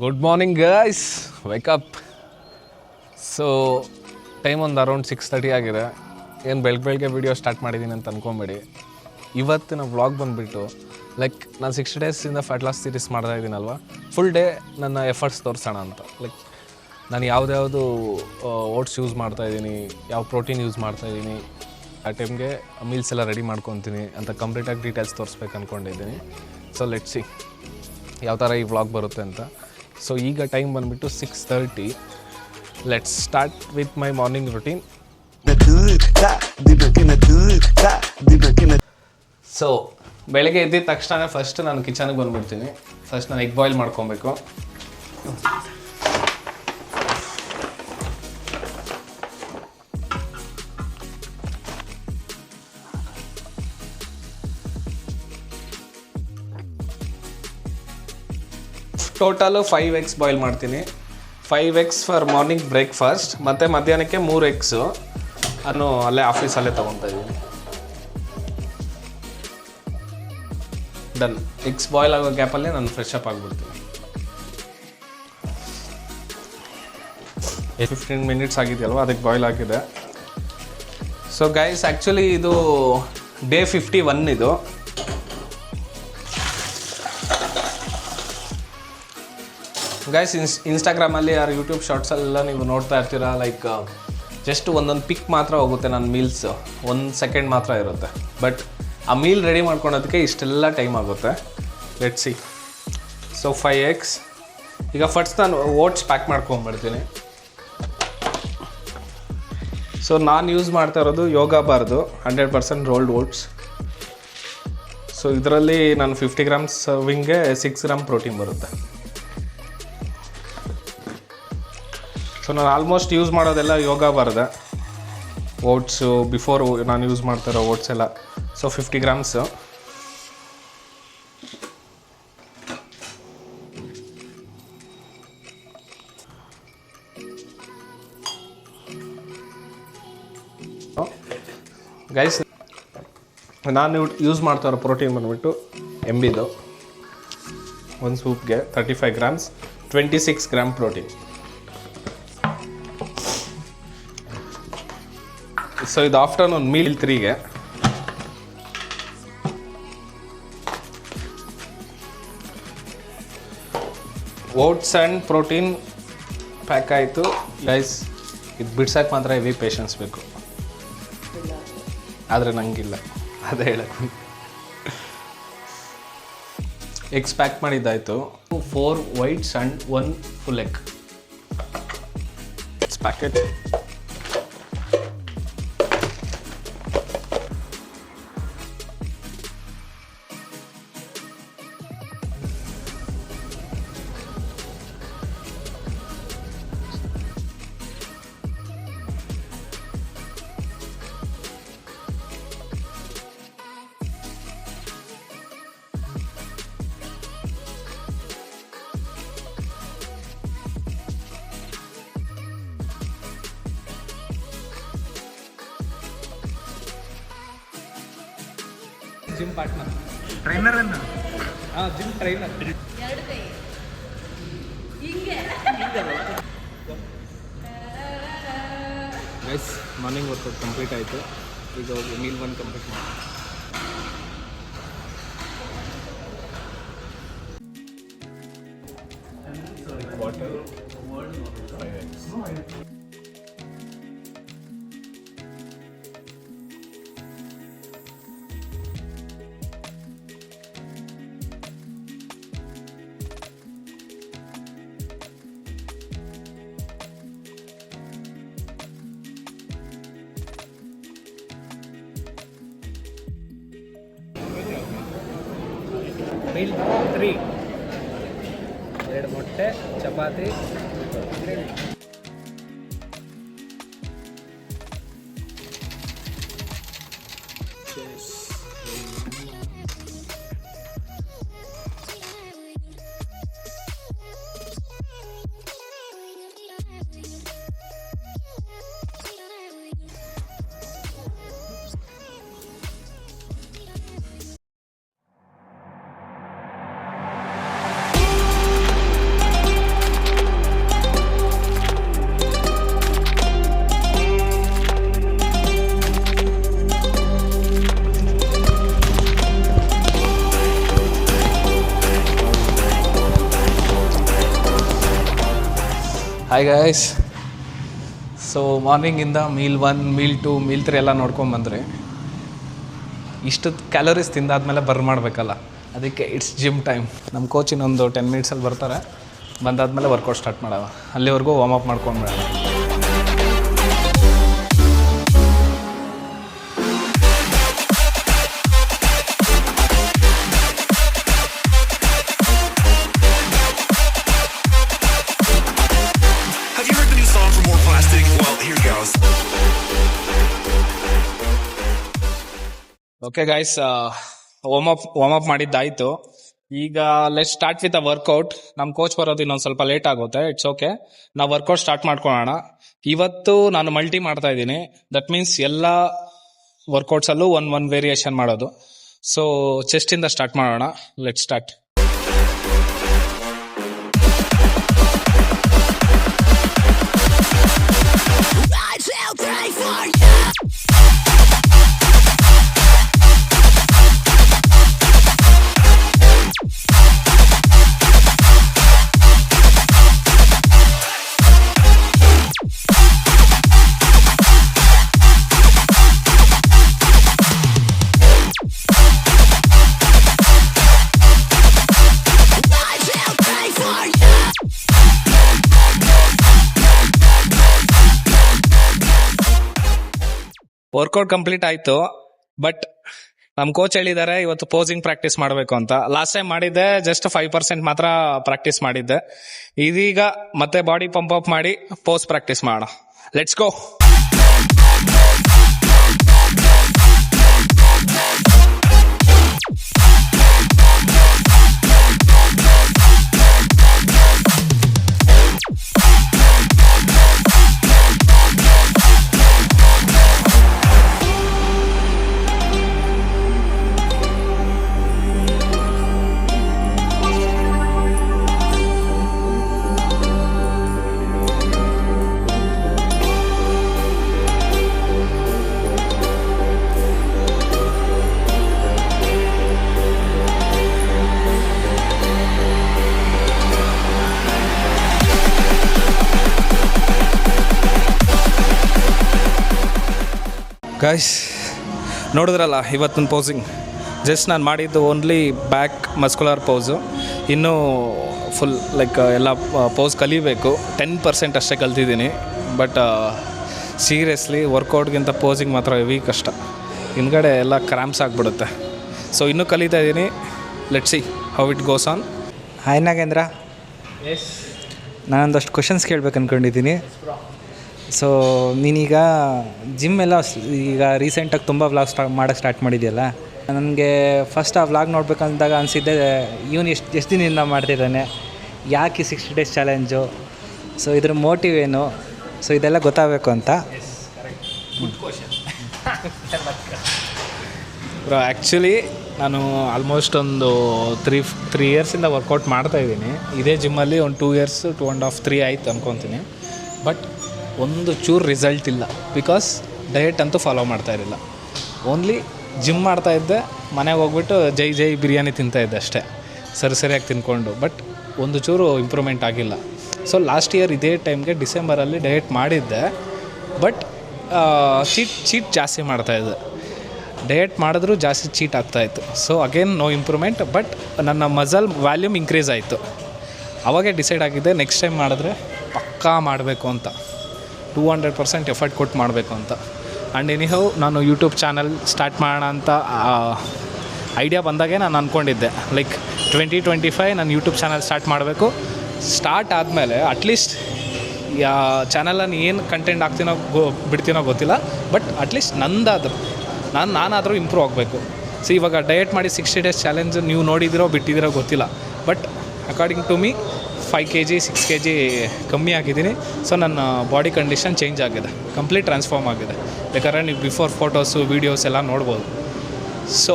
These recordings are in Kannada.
Good morning guys, wake up. So time ಒಂದು ಅರೌಂಡ್ 6:30 ಆಗಿದೆ. ಏನು ಬೆಳಗ್ಗೆ ವೀಡಿಯೋ ಸ್ಟಾರ್ಟ್ ಮಾಡಿದ್ದೀನಿ ಅಂತ ಅಂದ್ಕೊಂಬೇಡಿ. ಇವತ್ತಿನ ವ್ಲಾಗ್ ಬಂದುಬಿಟ್ಟು ನಾನು 60 ಡೇಸಿಂದ ಫ್ಯಾಟ್ ಲಾಸ್ ಸೀರೀಸ್ ಮಾಡ್ತಾ ಇದ್ದೀನಲ್ವ, ಫುಲ್ ಡೇ ನನ್ನ ಎಫರ್ಟ್ಸ್ ತೋರಿಸೋಣ ಅಂತ. ನಾನು ಯಾವ್ದು ಓಟ್ಸ್ ಯೂಸ್ ಮಾಡ್ತಾಯಿದ್ದೀನಿ, ಯಾವ ಪ್ರೋಟೀನ್ ಯೂಸ್ ಮಾಡ್ತಾಯಿದ್ದೀನಿ, ಆ ಟೈಮ್ಗೆ ಮೀಲ್ಸ್ ಎಲ್ಲ ರೆಡಿ ಮಾಡ್ಕೊತೀನಿ ಅಂತ ಕಂಪ್ಲೀಟಾಗಿ ಡೀಟೇಲ್ಸ್ ತೋರಿಸ್ಬೇಕು ಅಂದ್ಕೊಂಡಿದ್ದೀನಿ. ಸೊ ಲೆಟ್ಸ್ ಸಿ ಯಾವ ಥರ ಈ ವ್ಲಾಗ್ ಬರುತ್ತೆ ಅಂತ. ಸೊ ಈಗ ಟೈಮ್ ಬಂದುಬಿಟ್ಟು 6:30. Let's start with my morning routine. So ಬೆಳಗ್ಗೆ ಎದ್ದಿದ ತಕ್ಷಣ ಫಸ್ಟ್ ನಾನು ಕಿಚನ್ಗೆ ಬಂದುಬಿಡ್ತೀನಿ. ಫಸ್ಟ್ ನಾನು ಎಗ್ ಬಾಯ್ಲ್ ಮಾಡ್ಕೊಬೇಕು. ಟೋಟಲು 5 eggs ಬಾಯ್ಲ್ ಮಾಡ್ತೀನಿ. 5 eggs ಫಾರ್ ಮಾರ್ನಿಂಗ್ ಬ್ರೇಕ್ಫಾಸ್ಟ್, ಮತ್ತು ಮಧ್ಯಾಹ್ನಕ್ಕೆ 3 eggs ನಾನು ಅಲ್ಲೇ ಆಫೀಸಲ್ಲೇ ತೊಗೊತಾ ಇದ್ದೀನಿ. ಡನ್. ಎಗ್ಸ್ ಬಾಯ್ಲ್ ಆಗೋ ಗ್ಯಾಪಲ್ಲೇ ನಾನು ಫ್ರೆಶ್ ಅಪ್ ಆಗಿಬಿಡ್ತೀನಿ. 15 ಮಿನಿಟ್ಸ್ ಆಗಿದೆಯಲ್ವ, ಅದಕ್ಕೆ ಬಾಯ್ಲ್ ಆಗಿದೆ. ಸೊ ಗೈಸ್, ಆ್ಯಕ್ಚುಲಿ ಇದು ಡೇ 51 ಇದು. ಗೈಸ್, ಇನ್ಸ್ಟಾಗ್ರಾಮಲ್ಲಿ ಆರ್ ಯೂಟ್ಯೂಬ್ ಶಾರ್ಟ್ಸಲ್ಲೆಲ್ಲ ನೀವು ನೋಡ್ತಾ ಇರ್ತೀರ, ಜಸ್ಟ್ ಒಂದೊಂದು ಪಿಕ್ ಮಾತ್ರ ಹೋಗುತ್ತೆ ನನ್ನ ಮೀಲ್ಸ್, 1 ಸೆಕೆಂಡ್ ಮಾತ್ರ ಇರುತ್ತೆ. ಬಟ್ ಆ ಮೀಲ್ ರೆಡಿ ಮಾಡ್ಕೊಳೋದಕ್ಕೆ ಇಷ್ಟೆಲ್ಲ ಟೈಮ್ ಆಗುತ್ತೆ. Let's see. So 5 eggs. ಈಗ ಫಸ್ಟ್ ನಾನು ಓಟ್ಸ್ ಪ್ಯಾಕ್ ಮಾಡ್ಕೊಂಡ್ಬಿಡ್ತೀನಿ. ಸೊ ನಾನು ಯೂಸ್ ಮಾಡ್ತಾ ಇರೋದು ಯೋಗ ಬಾರ್ದು 100% ರೋಲ್ಡ್ ಓಟ್ಸ್. ಸೊ ಇದರಲ್ಲಿ ನಾನು 50 ಗ್ರಾಮ್ಸ್ ಸರ್ವಿಂಗ್ಗೆ 6 ಗ್ರಾಮ್ ಪ್ರೋಟೀನ್ ಬರುತ್ತೆ. ಸೊ ನಾನು ಆಲ್ಮೋಸ್ಟ್ ಯೂಸ್ ಮಾಡೋದೆಲ್ಲ ಯೋಗ ಬಾರ್ದೆ ಓಟ್ಸು, ಬಿಫೋರ್ ನಾನು ಯೂಸ್ ಮಾಡ್ತಾಯಿರೋ ಓಟ್ಸ್ ಎಲ್ಲ. So 50 grams. ಗೈಸ್, ನಾನು ಯೂಸ್ ಮಾಡ್ತಾ ಇರೋ ಪ್ರೋಟೀನ್ ಬಂದುಬಿಟ್ಟು MBದು. ಒಂದು ಸೂಪ್ಗೆ 35 ಗ್ರಾಮ್ಸ್, 26 ಗ್ರಾಮ್ ಪ್ರೋಟೀನ್. ಸೊ ಇದು ಆಫ್ಟರ್ನೂನ್ ಮೀಲ್ 3ಗೆ. ಓಟ್ಸ್ ಆ್ಯಂಡ್ ಪ್ರೋಟೀನ್ ಪ್ಯಾಕ್ ಆಯಿತು. ಗೈಸ್, ಇದು ಬಿಡ್ಸೋಕ್ಕೆ ಮಾತ್ರ ಹೆವಿ ಪೇಷನ್ಸ್ ಬೇಕು, ಆದರೆ ನನಗಿಲ್ಲ, ಅದೇ ಹೇಳಕ್ಕೆ. ಎಗ್ಸ್ ಪ್ಯಾಕ್ ಮಾಡಿದ್ದಾಯಿತು. 4 whites and 1 full egg. It's packet. Gym partner, trainer ಅನ್ನ. Gym trainer. Guys, morning workout complete ಆಯಿತು. ಈಗ ಹೋಗಿ ಮೀಲ್ 1 ಕಂಪ್ಲೀಟ್ ಮಾಡಿ. ವಾಟರ್. ಮೀಲ್ 3, 2 ಮೊಟ್ಟೆ, ಚಪಾತಿ, ಗ್ರೇವಿ. Hi guys. ಸೊ ಮಾರ್ನಿಂಗಿಂದ ಮೀಲ್ 1, ಮೀಲ್ 2, ಮೀಲ್ 3 ಎಲ್ಲ ನೋಡ್ಕೊಂಬಂದ್ರಿ. ಇಷ್ಟು ಕ್ಯಾಲೋರೀಸ್ ತಿಂದಾದ್ಮೇಲೆ ಬರ್ನ್ ಮಾಡಬೇಕಲ್ಲ, ಅದಕ್ಕೆ ಇಟ್ಸ್ ಜಿಮ್ ಟೈಮ್. ನಮ್ಮ ಕೋಚ್ ಇನ್ನೊಂದು 10 ಮಿನಿಟ್ಸಲ್ಲಿ ಬರ್ತಾರೆ. ಬಂದಾದ್ಮೇಲೆ ವರ್ಕೌಟ್ ಸ್ಟಾರ್ಟ್ ಮಾಡವ. ಅಲ್ಲಿವರೆಗೂ ವಾರ್ಮ್ ಅಪ್ ಮಾಡ್ಕೊಂಡ್ಬೇಡ. ಓಕೆ ಗೈಸ್, ವಾರ್ಮ್ ಅಪ್ ಮಾಡಿದ್ದಾಯ್ತು. ಈಗ let start with a workout. ನಮ್ಮ ಕೋಚ್ ಬರೋದು ಇನ್ನೊಂದು ಸ್ವಲ್ಪ ಲೇಟ್ ಆಗುತ್ತೆ. ಇಟ್ಸ್ ಓಕೆ, ನಾವು ವರ್ಕೌಟ್ ಸ್ಟಾರ್ಟ್ ಮಾಡ್ಕೊಳ್ಳೋಣ. ಇವತ್ತು ನಾನು ಮಲ್ಟಿ ಮಾಡ್ತಾ ಇದ್ದೀನಿ. ದಟ್ ಮೀನ್ಸ್ ಎಲ್ಲ ವರ್ಕೌಟ್ಸ್ ಅಲ್ಲೂ ಒನ್ ವೇರಿಯೇಷನ್ ಮಾಡೋದು. ಸೊ ಚೆಸ್ಟ್ ಇಂದ ಸ್ಟಾರ್ಟ್ ಮಾಡೋಣ. Let start. ವರ್ಕೌಟ್ ಕಂಪ್ಲೀಟ್ ಆಯ್ತು. ಬಟ್ ನಮ್ ಕೋಚ್ ಹೇಳಿದ್ದಾರೆ ಇವತ್ತು ಪೋಸಿಂಗ್ ಪ್ರಾಕ್ಟೀಸ್ ಮಾಡಬೇಕು ಅಂತ. ಲಾಸ್ಟ್ ಟೈಮ್ ಮಾಡಿದ್ದೆ ಜಸ್ಟ್ 5% ಮಾತ್ರ ಪ್ರಾಕ್ಟೀಸ್ ಮಾಡಿದ್ದೆ. ಇದೀಗ ಮತ್ತೆ ಬಾಡಿ ಪಂಪ್ ಅಪ್ ಮಾಡಿ ಪೋಸ್ ಪ್ರಾಕ್ಟೀಸ್ ಮಾಡೋಣ. Let's go. ಗೈಸ್ ನೋಡಿದ್ರಲ್ಲ ಇವತ್ತಿನ ಪೋಸಿಂಗ್. ಜಸ್ಟ್ ನಾನು ಮಾಡಿದ್ದು ಓನ್ಲಿ ಬ್ಯಾಕ್ ಮಸ್ಕುಲರ್ ಪೋಸು. ಇನ್ನೂ ಫುಲ್ ಲೈಕ್ ಎಲ್ಲ ಪೋಸ್ ಕಲಿಬೇಕು. 10% ಅಷ್ಟೇ ಕಲ್ತಿದ್ದೀನಿ. ಬಟ್ ಸೀರಿಯಸ್ಲಿ ವರ್ಕೌಟ್ಗಿಂತ ಪೋಸಿಂಗ್ ಮಾತ್ರ ಹೆವಿ ಕಷ್ಟ. ಹಿಂದ್ಗಡೆ ಎಲ್ಲ ಕ್ರ್ಯಾಂಪ್ಸ್ ಆಗಿಬಿಡುತ್ತೆ. ಸೊ ಇನ್ನೂ ಕಲಿತಾ ಇದ್ದೀನಿ. Let's see how it goes on. Hi Nagendra. Yes, ನಾನೊಂದಷ್ಟು ಕ್ವಶನ್ಸ್ ಕೇಳ್ಬೇಕು ಅಂದ್ಕೊಂಡಿದ್ದೀನಿ. ಸೊ ನೀನೀಗ ಜಿಮ್ ಎಲ್ಲ ಈಗ ರೀಸೆಂಟಾಗಿ ತುಂಬ ವ್ಲಾಗ್ ಮಾಡೋಕ್ಕೆ ಸ್ಟಾರ್ಟ್ ಮಾಡಿದೆಯಲ್ಲ. ನನಗೆ ಫಸ್ಟ್ ಆ ವ್ಲಾಗ್ ನೋಡ್ಬೇಕಂದಾಗ ಅನಿಸಿದ್ದೆ ಇವನು ಎಷ್ಟು ದಿನದಿಂದ ಮಾಡ್ತಿದ್ದಾನೆ, ಯಾಕೆ 60 ಡೇಸ್ ಚಾಲೆಂಜು, ಸೊ ಇದ್ರ ಮೋಟಿವ್ ಏನು, ಸೊ ಇದೆಲ್ಲ ಗೊತ್ತಾಗಬೇಕು ಅಂತ. ಆ್ಯಕ್ಚುಲಿ ನಾನು ಆಲ್ಮೋಸ್ಟ್ ಒಂದು 3 ಇಯರ್ಸಿಂದ ವರ್ಕೌಟ್ ಮಾಡ್ತಾಯಿದ್ದೀನಿ. ಇದೇ ಜಿಮ್ಮಲ್ಲಿ ಒಂದು 2 ಇಯರ್ಸ್ 2.5 3 ಆಯಿತು ಅನ್ಕೊತೀನಿ. ಬಟ್ ಒಂದು ಚೂರು ರಿಸಲ್ಟ್ ಇಲ್ಲ. ಬಿಕಾಸ್ ಡಯಟ್ ಅಂತೂ ಫಾಲೋ ಮಾಡ್ತಾ ಇರಲಿಲ್ಲ. ಓನ್ಲಿ ಜಿಮ್ ಮಾಡ್ತಾಯಿದ್ದೆ, ಮನೆಗೆ ಹೋಗ್ಬಿಟ್ಟು ಜೈ ಬಿರಿಯಾನಿ ತಿಂತಾಯಿದ್ದೆ ಅಷ್ಟೇ, ಸರಿಯಾಗಿ ತಿನ್ಕೊಂಡು. ಬಟ್ ಒಂದು ಚೂರು ಇಂಪ್ರೂವ್ಮೆಂಟ್ ಆಗಿಲ್ಲ. ಸೊ ಲಾಸ್ಟ್ ಇಯರ್ ಇದೇ ಟೈಮ್ಗೆ ಡಿಸೆಂಬರಲ್ಲಿ ಡಯಟ್ ಮಾಡಿದ್ದೆ. ಬಟ್ ಚೀಟ್ ಜಾಸ್ತಿ ಮಾಡ್ತಾಯಿದ್ದೆ. ಡಯಟ್ ಮಾಡಿದ್ರೂ ಜಾಸ್ತಿ ಚೀಟ್ ಆಗ್ತಾಯಿತ್ತು. So again no improvement. But ನನ್ನ ಮಸಲ್ ವ್ಯಾಲ್ಯೂಮ್ ಇನ್ಕ್ರೀಸ್ ಆಯಿತು. ಅವಾಗೇ ಡಿಸೈಡ್ ಆಗಿದ್ದೆ ನೆಕ್ಸ್ಟ್ ಟೈಮ್ ಮಾಡಿದ್ರೆ ಪಕ್ಕಾ ಮಾಡಬೇಕು ಅಂತ, 200% ಎಫರ್ಟ್ ಕೊಟ್ಟು ಮಾಡಬೇಕು ಅಂತ. ಆ್ಯಂಡ್ ಎನಿಹೌ ನಾನು ಯೂಟ್ಯೂಬ್ ಚಾನಲ್ ಸ್ಟಾರ್ಟ್ ಮಾಡೋಣ ಅಂತ ಐಡಿಯಾ ಬಂದಾಗೆ ನಾನು ಅಂದ್ಕೊಂಡಿದ್ದೆ ಲೈಕ್ 2025 ನಾನು ಯೂಟ್ಯೂಬ್ ಚಾನಲ್ ಸ್ಟಾರ್ಟ್ ಮಾಡಬೇಕು. ಸ್ಟಾರ್ಟ್ ಆದಮೇಲೆ ಅಟ್ಲೀಸ್ಟ್ ಚಾನಲನ್ನು ಏನು ಕಂಟೆಂಟ್ ಹಾಕ್ತೀನೋ ಬಿಡ್ತೀನೋ ಗೊತ್ತಿಲ್ಲ. ಬಟ್ ಅಟ್ಲೀಸ್ಟ್ ನಾನಾದರೂ ಇಂಪ್ರೂವ್ ಆಗಬೇಕು. ಸೊ ಇವಾಗ ಡಯಟ್ ಮಾಡಿ 60 ಡೇಸ್ ಚಾಲೆಂಜ್ ನೀವು ನೋಡಿದಿರೋ ಬಿಟ್ಟಿದ್ದೀರೋ ಗೊತ್ತಿಲ್ಲ. But according to me 5 kg 6 kg ಕಮ್ಮಿ ಆಗಿದ್ದೀನಿ. ಸೊ ನನ್ನ ಬಾಡಿ ಕಂಡೀಷನ್ ಚೇಂಜ್ ಆಗಿದೆ, ಕಂಪ್ಲೀಟ್ ಟ್ರಾನ್ಸ್ಫಾರ್ಮ್ ಆಗಿದೆ. ಬೇಕಾದ್ರೆ ನೀವು ಬಿಫೋರ್ ಫೋಟೋಸು ವೀಡಿಯೋಸ್ ಎಲ್ಲ ನೋಡ್ಬೋದು. ಸೊ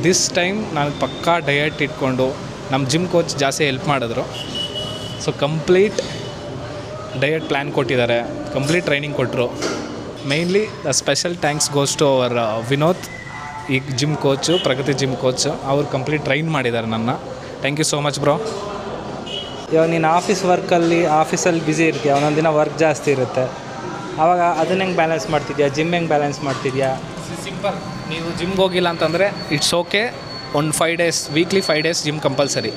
ದಿಸ್ ಟೈಮ್ ನಾನು ಪಕ್ಕಾ ಡಯಟ್ ಇಟ್ಕೊಂಡು ನಮ್ಮ ಜಿಮ್ ಕೋಚ್ ಜಾಸ್ತಿ ಹೆಲ್ಪ್ ಮಾಡಿದ್ರು. ಸೊ ಕಂಪ್ಲೀಟ್ ಡಯಟ್ ಪ್ಲ್ಯಾನ್ ಕೊಟ್ಟಿದ್ದಾರೆ, ಕಂಪ್ಲೀಟ್ ಟ್ರೈನಿಂಗ್ ಕೊಟ್ಟರು. Mainly the special thanks goes to our Vinod, ಈ gym coach, Pragati gym coach. ಅವ್ರು ಕಂಪ್ಲೀಟ್ ಟ್ರೈನ್ ಮಾಡಿದ್ದಾರೆ ನನ್ನ. Thank you so much bro. ಇವಾಗ ನೀನು ಆಫೀಸಲ್ಲಿ ಬ್ಯುಸಿ ಇರ್ತೀಯ, ಒಂದೊಂದು ದಿನ ವರ್ಕ್ ಜಾಸ್ತಿ ಇರುತ್ತೆ, ಆವಾಗ ಅದನ್ನ ಹೆಂಗೆ ಬ್ಯಾಲೆನ್ಸ್ ಮಾಡ್ತಿದ್ಯಾ, ಜಿಮ್ ಹೆಂಗೆ ಬ್ಯಾಲೆನ್ಸ್ ಮಾಡ್ತಿದ್ಯಾ? ಸಿಂಪಲ್. ನೀವು ಜಿಮ್ಗೆ ಹೋಗಿಲ್ಲ ಅಂತಂದರೆ ಇಟ್ಸ್ ಓಕೆ. ಒಂದು 5 days, weekly 5 days gym compulsory.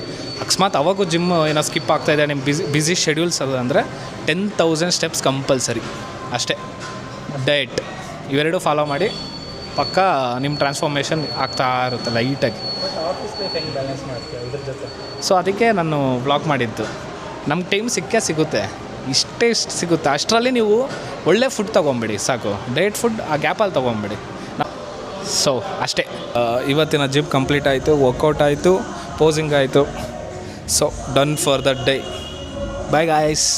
ಅಕಸ್ಮಾತ್ ಅವಾಗೂ ಜಿಮ್ ಏನೋ ಸ್ಕಿಪ್ ಆಗ್ತಾಯಿದೆ, ನಿಮ್ಮ ಬಿಸಿ ಶೆಡ್ಯೂಲ್ಸ್ ಅದು ಅಂದರೆ 10,000 ಸ್ಟೆಪ್ಸ್ ಕಂಪಲ್ಸರಿ ಅಷ್ಟೇ. ಡಯಟ್ ಇವೆರಡೂ ಫಾಲೋ ಮಾಡಿ ಪಕ್ಕಾ ನಿಮ್ಮ ಟ್ರಾನ್ಸ್ಫಾರ್ಮೇಷನ್ ಆಗ್ತಾ ಇರುತ್ತೆ ಲೈಟಾಗಿ. ಬಟ್ ಆಫೀಸ್ ಲೈಫ್ ಹೆಂಗೆ ಬ್ಯಾಲೆನ್ಸ್ ಮಾಡ್ತೀಯ ಇದ್ರ ಜೊತೆ? ಸೊ ಅದಕ್ಕೆ ನಾನು ವ್ಲಾಗ್ ಮಾಡಿದ್ದು. ನಮ್ಗೆ ಟೈಮ್ ಸಿಗುತ್ತೆ, ಇಷ್ಟೇ ಸಿಗುತ್ತೆ, ಅಷ್ಟರಲ್ಲಿ ನೀವು ಒಳ್ಳೆ ಫುಡ್ ತೊಗೊಂಬಿಡಿ ಸಾಕು. ಡಯಟ್ ಫುಡ್ ಆ ಗ್ಯಾಪಲ್ಲಿ ತೊಗೊಂಬಿಡಿ. ಸೊ ಅಷ್ಟೇ. ಇವತ್ತಿನ ಜಿಮ್ ಕಂಪ್ಲೀಟ್ ಆಯಿತು, ವರ್ಕೌಟ್ ಆಯಿತು, ಪೋಸಿಂಗ್ ಆಯಿತು. So done for the day. By guys.